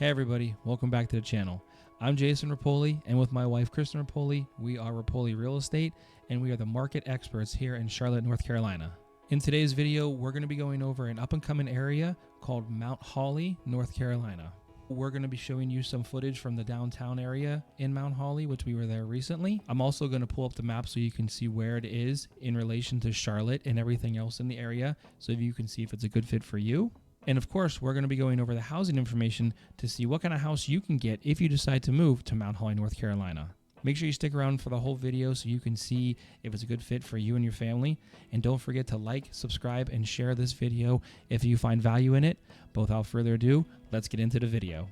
Hey everybody, welcome back to the channel. I'm Jason Ripoli, and with my wife Christen Ripoli, we are Ripoli Real Estate, and we are the market experts here in Charlotte, North Carolina. In today's video, we're going to be going over an up-and-coming area called Mount Holly, North Carolina. We're going to be showing you some footage from the downtown area in Mount Holly, which we were there recently. I'm also going to pull up the map so you can see where it is in relation to Charlotte and everything else in the area, so you can see if it's a good fit for you. And of course, we're going to be going over the housing information to see what kind of house you can get if you decide to move to Mount Holly, North Carolina. Make sure you stick around for the whole video so you can see if it's a good fit for you and your family. And don't forget to like, subscribe, and share this video if you find value in it. But without further ado, let's get into the video.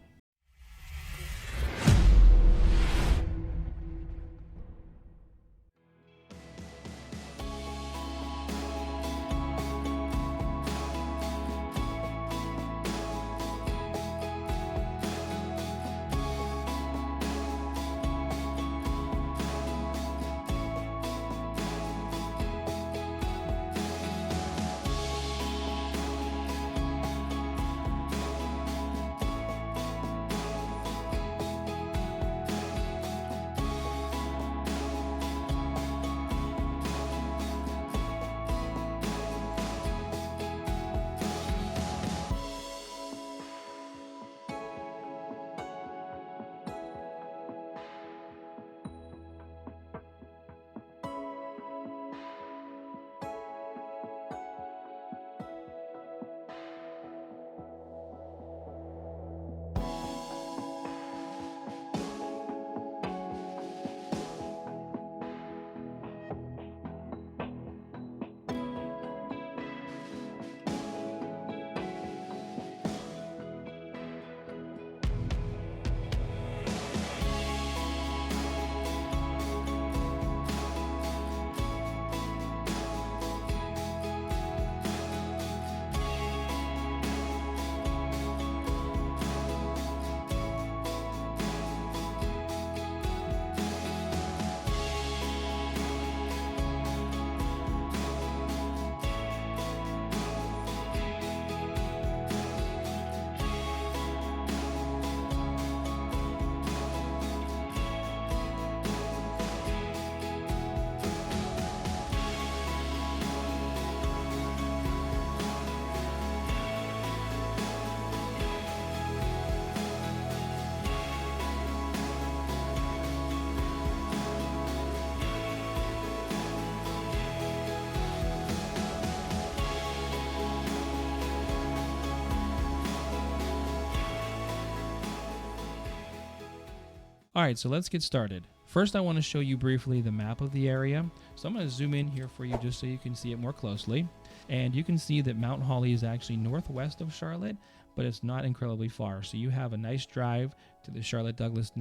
All right, so let's get started. First, I want to show you briefly the map of the area. So I'm going to zoom in here for you just so you can see it more closely. And you can see that Mount Holly is actually northwest of Charlotte, but it's not incredibly far. So you have a nice drive to the Charlotte Douglas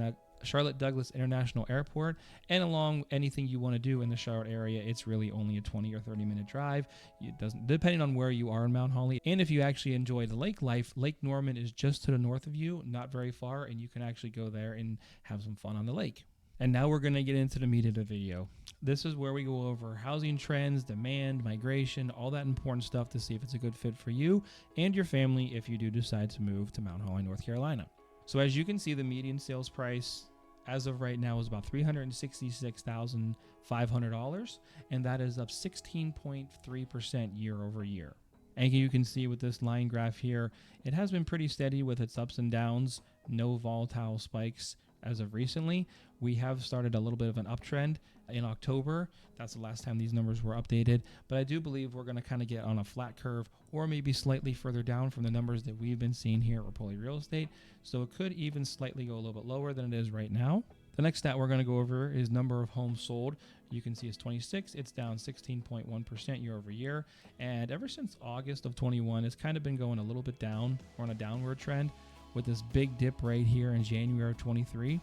International Airport, and along anything you want to do in the Charlotte area, it's really only a 20 or 30 minute drive. It doesn't, depending on where you are in Mount Holly. And if you actually enjoy the lake life, Lake Norman is just to the north of you, not very far, and you can actually go there and have some fun on the lake. And now we're going to get into the meat of the video. This is where we go over housing trends, demand, migration, all that important stuff to see if it's a good fit for you and your family if you do decide to move to Mount Holly, North Carolina. So as you can see, the median sales price as of right now is about $366,500, and that is up 16.3% year over year. And you can see with this line graph here, it has been pretty steady with its ups and downs, no volatile spikes as of recently. We have started a little bit of an uptrend in October. That's the last time these numbers were updated, but I do believe we're going to kind of get on a flat curve or maybe slightly further down from the numbers that we've been seeing here at Ripoli Real Estate. So it could even slightly go a little bit lower than it is right now. The next stat we're going to go over is number of homes sold. You can see it's 26. It's down 16.1% year over year. And ever since August of 21, it's kind of been going a little bit down or on a downward trend with this big dip right here in January of 23.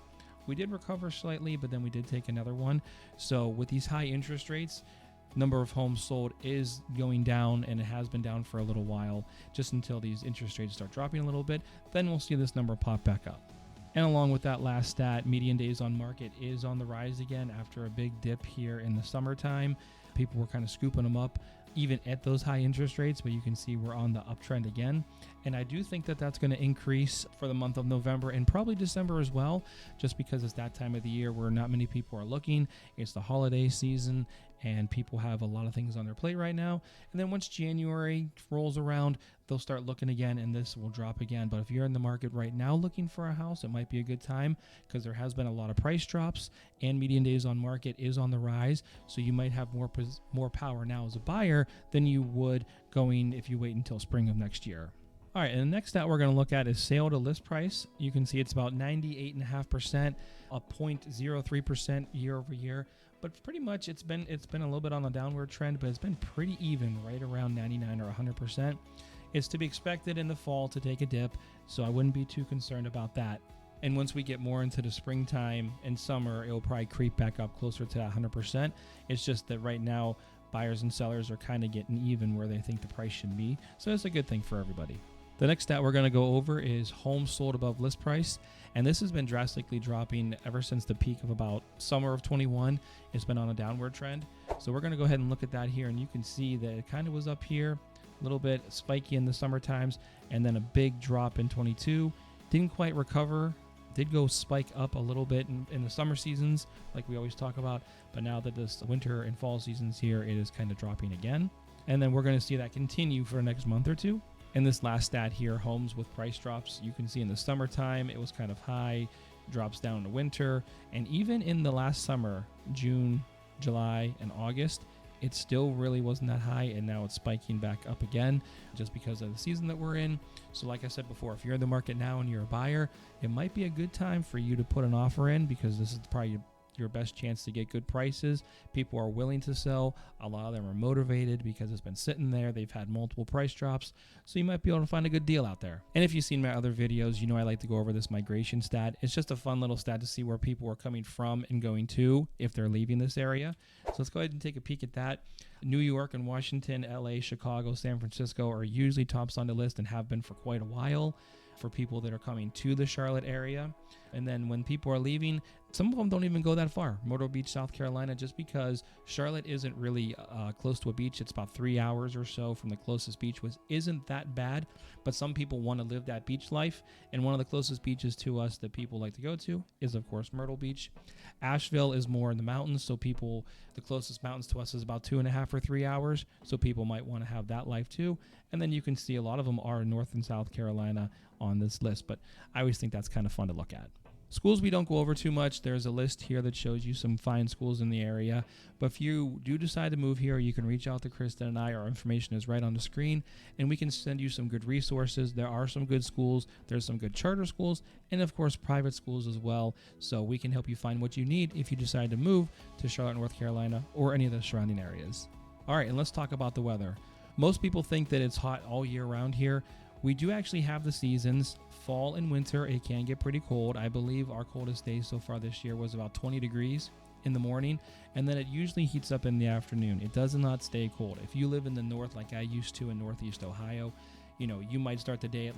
We did recover slightly, but then we did take another one. So with these high interest rates, number of homes sold is going down, and it has been down for a little while, just until these interest rates start dropping a little bit. Then we'll see this number pop back up. And along with that last stat, median days on market is on the rise again after a big dip here in the summertime. People were kind of scooping them up even at those high interest rates, but you can see we're on the uptrend again. And I do think that that's going to increase for the month of November and probably December as well, just because it's that time of the year where not many people are looking. It's the holiday season and people have a lot of things on their plate right now. And then once January rolls around, they'll start looking again and this will drop again. But if you're in the market right now looking for a house, it might be a good time because there has been a lot of price drops and median days on market is on the rise. So you might have more power now as a buyer than you would going if you wait until spring of next year. All right, and the next stat we're going to look at is sale to list price. You can see it's about 98.5%, a 0.03% year over year. But pretty much it's been a little bit on a downward trend, but it's been pretty even, right around 99 or 100%. It's to be expected in the fall to take a dip, so I wouldn't be too concerned about that. And once we get more into the springtime and summer, it'll probably creep back up closer to that 100%. It's just that right now, buyers and sellers are kind of getting even where they think the price should be. So it's a good thing for everybody. The next stat we're going to go over is homes sold above list price. And this has been drastically dropping ever since the peak of about summer of 21. It's been on a downward trend. So we're going to go ahead and look at that here. And you can see that it kind of was up here, a little bit spiky in the summer times, and then a big drop in 22. Didn't quite recover. Did go spike up a little bit in the summer seasons, like we always talk about. But now that this winter and fall seasons here, it is kind of dropping again. And then we're going to see that continue for the next month or two. And this last stat here, homes with price drops, you can see in the summertime, it was kind of high, drops down in the winter. And even in the last summer, June, July, and August, it still really wasn't that high. And now it's spiking back up again just because of the season that we're in. So like I said before, if you're in the market now and you're a buyer, it might be a good time for you to put an offer in because this is probably your best chance to get good prices. People are willing to sell. A lot of them are motivated because it's been sitting there. They've had multiple price drops. So you might be able to find a good deal out there. And if you've seen my other videos, you know I like to go over this migration stat. It's just a fun little stat to see where people are coming from and going to if they're leaving this area. So let's go ahead and take a peek at that. New York and Washington, LA, Chicago, San Francisco are usually tops on the list and have been for quite a while for people that are coming to the Charlotte area. And then when people are leaving, some of them don't even go that far. Myrtle Beach, South Carolina, just because Charlotte isn't really close to a beach. It's about 3 hours or so from the closest beach, which isn't that bad. But some people want to live that beach life. And one of the closest beaches to us that people like to go to is, of course, Myrtle Beach. Asheville is more in the mountains. So the closest mountains to us is about 2.5 or 3 hours. So people might want to have that life too. And then you can see a lot of them are North and South Carolina on this list. But I always think that's kind of fun to look at. Schools we don't go over too much. There's a list here that shows you some fine schools in the area. But if you do decide to move here, you can reach out to Kristen and I. Our information is right on the screen, and we can send you some good resources. There are some good schools. There's some good charter schools, and of course private schools as well. So we can help you find what you need if you decide to move to Charlotte, North Carolina, or any of the surrounding areas. All right, and let's talk about the weather. Most people think that it's hot all year round here. We do actually have the seasons. Fall and winter, it can get pretty cold. I believe our coldest day so far this year was about 20 degrees in the morning, and then it usually heats up in the afternoon. It does not stay cold. If you live in the north like I used to in Northeast Ohio, you might start the day at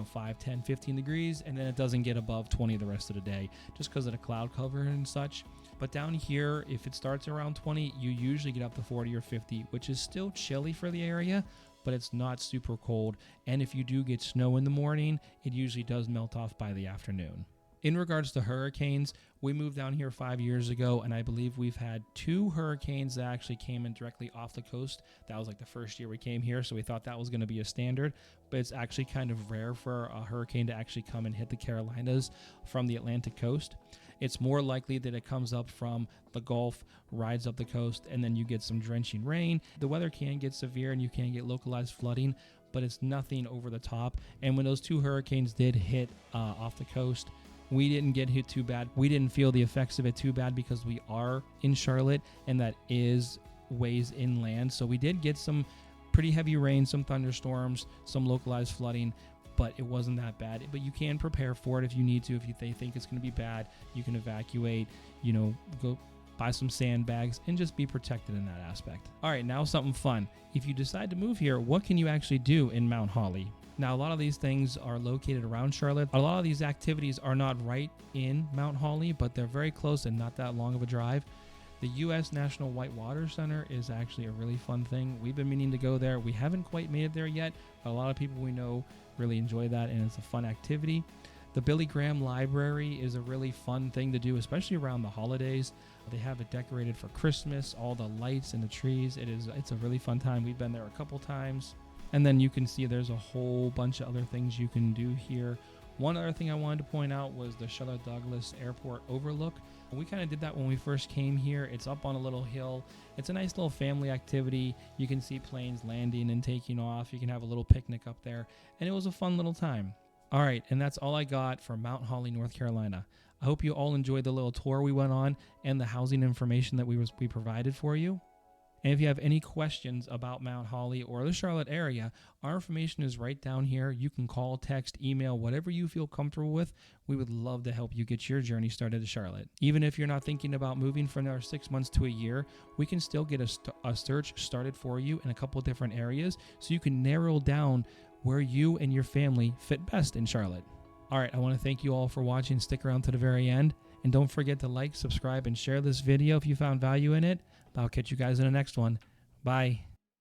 5, 10, 15 degrees, and then it doesn't get above 20 the rest of the day just because of the cloud cover and such. But down here, if it starts around 20, you usually get up to 40 or 50, which is still chilly for the area, but it's not super cold. And if you do get snow in the morning, it usually does melt off by the afternoon. In regards to hurricanes, we moved down here 5 years ago, and I believe we've had 2 hurricanes that actually came in directly off the coast. That was like the first year we came here, so we thought that was going to be a standard, but it's actually kind of rare for a hurricane to actually come and hit the Carolinas from the Atlantic coast. It's more likely that it comes up from the Gulf, rides up the coast, and then you get some drenching rain. The weather can get severe and you can get localized flooding, but it's nothing over the top. And when those 2 hurricanes did hit off the coast, we didn't get hit too bad. We didn't feel the effects of it too bad because we are in Charlotte, and that is ways inland. So we did get some pretty heavy rain, some thunderstorms, some localized flooding, but it wasn't that bad. But you can prepare for it if you need to. If they think it's going to be bad, you can evacuate, go buy some sandbags and just be protected in that aspect. All right, now something fun. If you decide to move here, what can you actually do in Mount Holly? Now, a lot of these things are located around Charlotte. A lot of these activities are not right in Mount Holly, but they're very close and not that long of a drive. The U.S. National Whitewater Center is actually a really fun thing. We've been meaning to go there. We haven't quite made it there yet, but a lot of people we know really enjoy that, and it's a fun activity. The Billy Graham Library is a really fun thing to do, especially around the holidays. They have it decorated for Christmas, all the lights and the trees. It's a really fun time. We've been there a couple times. And then you can see there's a whole bunch of other things you can do here. One other thing I wanted to point out was the Sherrill Douglas Airport Overlook. We kind of did that when we first came here. It's up on a little hill. It's a nice little family activity. You can see planes landing and taking off. You can have a little picnic up there, and it was a fun little time. All right, and that's all I got for Mount Holly, North Carolina. I hope you all enjoyed the little tour we went on and the housing information that we provided for you. And if you have any questions about Mount Holly or the Charlotte area, our information is right down here. You can call, text, email, whatever you feel comfortable with. We would love to help you get your journey started to Charlotte. Even if you're not thinking about moving for another 6 months to a year, we can still get a search started for you in a couple different areas so you can narrow down where you and your family fit best in Charlotte. All right, I want to thank you all for watching. Stick around to the very end. And don't forget to like, subscribe, and share this video if you found value in it. I'll catch you guys in the next one. Bye.